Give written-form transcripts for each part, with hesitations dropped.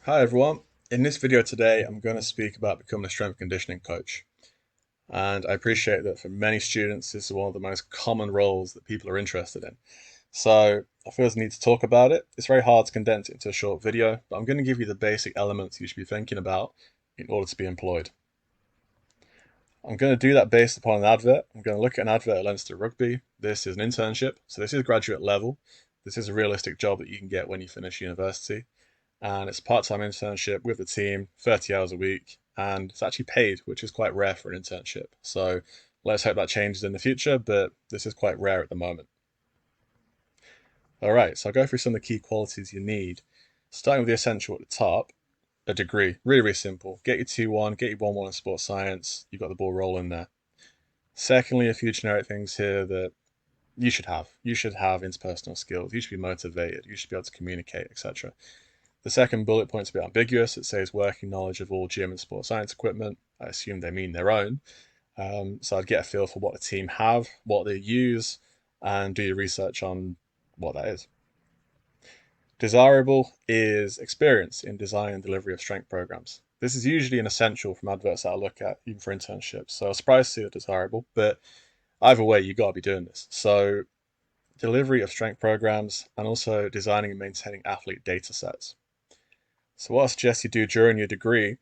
Hi everyone. In this video today, I'm going to speak about becoming a strength and conditioning coach. And I appreciate that for many students, this is one of the most common roles that people are interested in. So I feel the need to talk about it. It's very hard to condense it into a short video, but I'm going to give you the basic elements you should be thinking about in order to be employed. I'm going to do that based upon an advert. I'm going to look at an advert at Leinster Rugby. This is an internship, so this is graduate level. This is a realistic job that you can get when you finish university, and it's a part-time internship with the team, 30 hours a week, and it's actually paid, which is quite rare for an internship. So let's hope that changes in the future, but this is quite rare at the moment. All right, so I'll go through some of the key qualities you need. Starting with the essential at the top, a degree. Really, really simple. Get your 2-1, get your 1-1 in sports science. You've got the ball rolling there. Secondly, a few generic things here that you should have. You should have interpersonal skills. You should be motivated. You should be able to communicate, etc. The second bullet point's a bit ambiguous. It says working knowledge of all gym and sports science equipment. I assume they mean their own. So I'd get a feel for what the team have, what they use, and do your research on what that is. Desirable is experience in design and delivery of strength programs. This is usually an essential from adverts that I look at, even for internships. So I was surprised to see it desirable, but either way, you got to be doing this. So delivery of strength programs and also designing and maintaining athlete data sets. So what I suggest you do during your degree,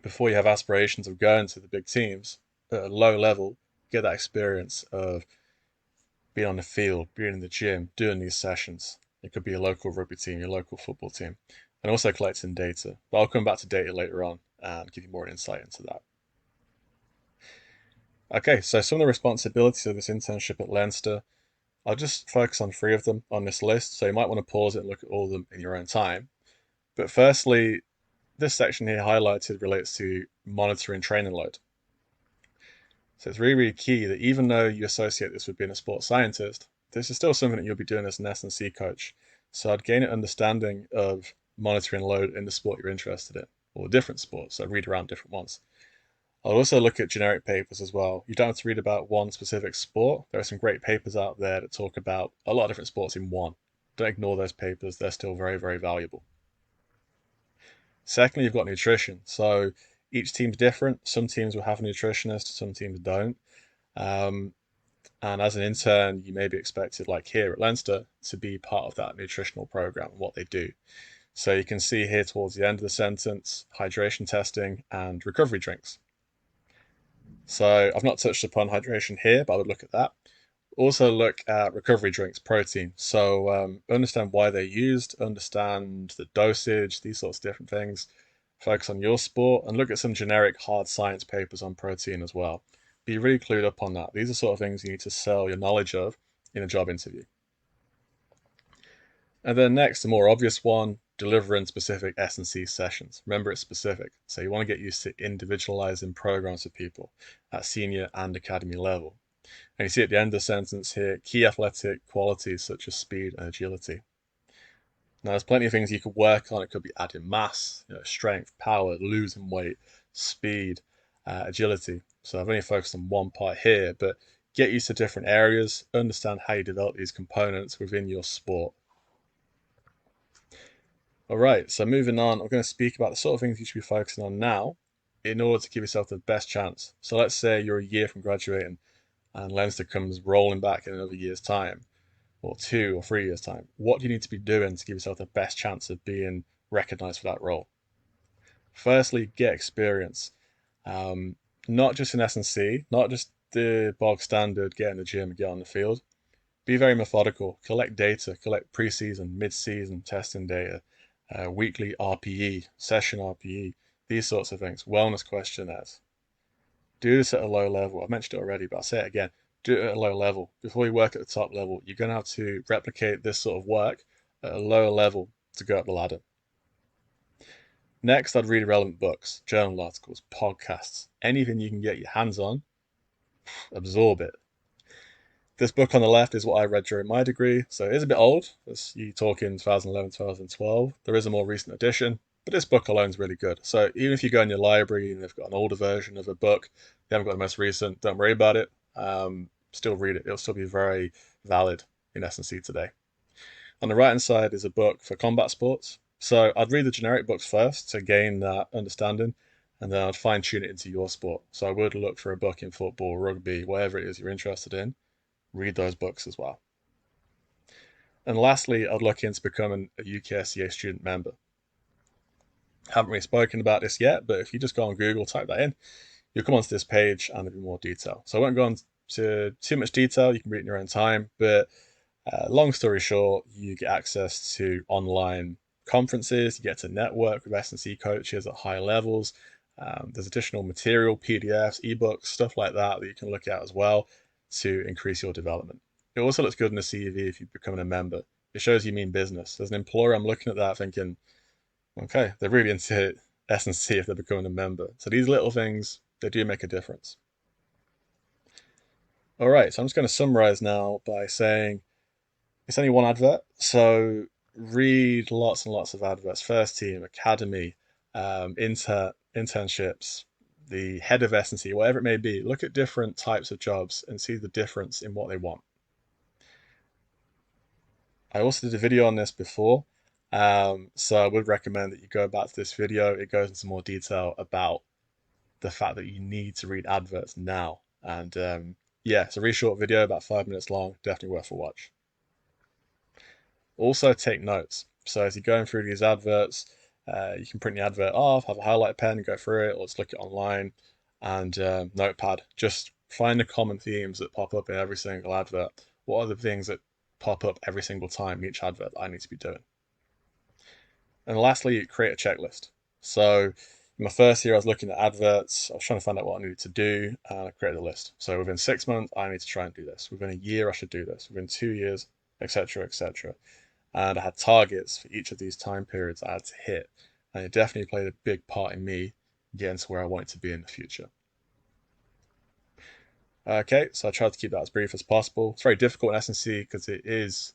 before you have aspirations of going to the big teams, at a low level, get that experience of being on the field, being in the gym, doing these sessions. It could be a local rugby team, your local football team, and also collecting data. But I'll come back to data later on and give you more insight into that. Okay, so some of the responsibilities of this internship at Leinster, I'll just focus on three of them on this list, so you might want to pause it and look at all of them in your own time. But firstly, this section here highlighted relates to monitoring training load. So it's really, really key that even though you associate this with being a sports scientist, this is still something that you'll be doing as an S&C coach. So I'd gain an understanding of monitoring load in the sport you're interested in, or different sports, so read around different ones. I'll also look at generic papers as well. You don't have to read about one specific sport. There are some great papers out there that talk about a lot of different sports in one. Don't ignore those papers, they're still very, very valuable. Secondly, you've got nutrition. So each team's different. Some teams will have a nutritionist, some teams don't. Um, and as an intern, you may be expected, like here at Leinster, to be part of that nutritional program and what they do. So you can see here towards the end of the sentence, hydration testing and recovery drinks. So I've not touched upon hydration here, but I would look at that. Also look at recovery drinks, protein. So understand why they're used, understand the dosage, these sorts of different things. Focus on your sport and look at some generic hard science papers on protein as well. Be really clued up on that. These are sort of things you need to sell your knowledge of in a job interview. And then next, the more obvious one, delivering specific S&C sessions. Remember, it's specific. So you want to get used to individualizing programs for people at senior and academy level. And you see at the end of the sentence here, key athletic qualities such as speed and agility. Now, there's plenty of things you could work on. It could be adding mass, strength, power, losing weight, speed, agility. So I've only focused on one part here, but get used to different areas, understand how you develop these components within your sport. All right, so moving on, I'm going to speak about the sort of things you should be focusing on now in order to give yourself the best chance. So let's say you're a year from graduating and Leinster comes rolling back in another year's time, or 2 or 3 years' time. What do you need to be doing to give yourself the best chance of being recognised for that role? Firstly, get experience. Not just in S&C, not just the bog standard, get in the gym, get on the field. Be very methodical. Collect data, collect pre-season, mid-season testing data, weekly RPE, session RPE, these sorts of things. Wellness questionnaires. Do this at a low level. I've mentioned it already, but I'll say it again. Do it at a low level. Before you work at the top level, you're going to have to replicate this sort of work at a lower level to go up the ladder. Next, I'd read relevant books, journal articles, podcasts, anything you can get your hands on, absorb it. This book on the left is what I read during my degree, so it is a bit old. You talk in 2011, 2012. There is a more recent edition, but this book alone is really good. So even if you go in your library and they've got an older version of a book, they haven't got the most recent, don't worry about it. Still read it. It'll still be very valid in S&C today. On the right hand side is a book for combat sports. So I'd read the generic books first to gain that understanding, and then I'd fine tune it into your sport. So I would look for a book in football, rugby, whatever it is you're interested in, read those books as well. And lastly, I'd look into becoming a UKRCA student member. Haven't really spoken about this yet, but if you just go on Google, type that in, you'll come onto this page and there'll be more detail. So I won't go into too much detail. You can read in your own time, but long story short, you get access to online conferences, you get to network with S&C coaches at high levels. There's additional material, PDFs, ebooks, stuff like that that you can look at as well to increase your development. It also looks good in the CV if you're becoming a member. It shows you mean business. As an employer, I'm looking at that thinking, okay, they're really into S&C if they're becoming a member. So these little things, they do make a difference. All right, so I'm just going to summarize now by saying it's only one advert, so read lots and lots of adverts. First team, academy, internships, the head of S&C, whatever it may be. Look at different types of jobs and see the difference in what they want. I also did a video on this before, so I would recommend that you go back to this video. It goes into more detail about the fact that you need to read adverts now. And yeah, it's a really short video, about 5 minutes long, definitely worth a watch. Also take notes. So as you're going through these adverts, you can print the advert off, have a highlight pen, go through it, or just look it online, and notepad. Just find the common themes that pop up in every single advert. What are the things that pop up every single time in each advert that I need to be doing? And lastly, create a checklist. So in my first year, I was looking at adverts. I was trying to find out what I needed to do, and I created a list. So within 6 months, I need to try and do this. Within a year, I should do this. Within 2 years, etc., etc. And I had targets for each of these time periods I had to hit. And it definitely played a big part in me getting to where I wanted to be in the future. Okay, so I tried to keep that as brief as possible. It's very difficult in S&C because it's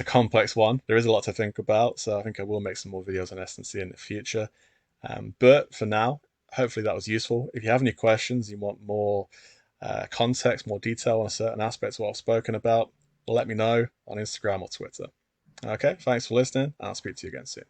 a complex one. There is a lot to think about, so I think I will make some more videos on S&C in the future. But for now, hopefully that was useful. If you have any questions, you want more context, more detail on certain aspects of what I've spoken about, let me know on Instagram or Twitter. Okay, thanks for listening, and I'll speak to you again soon.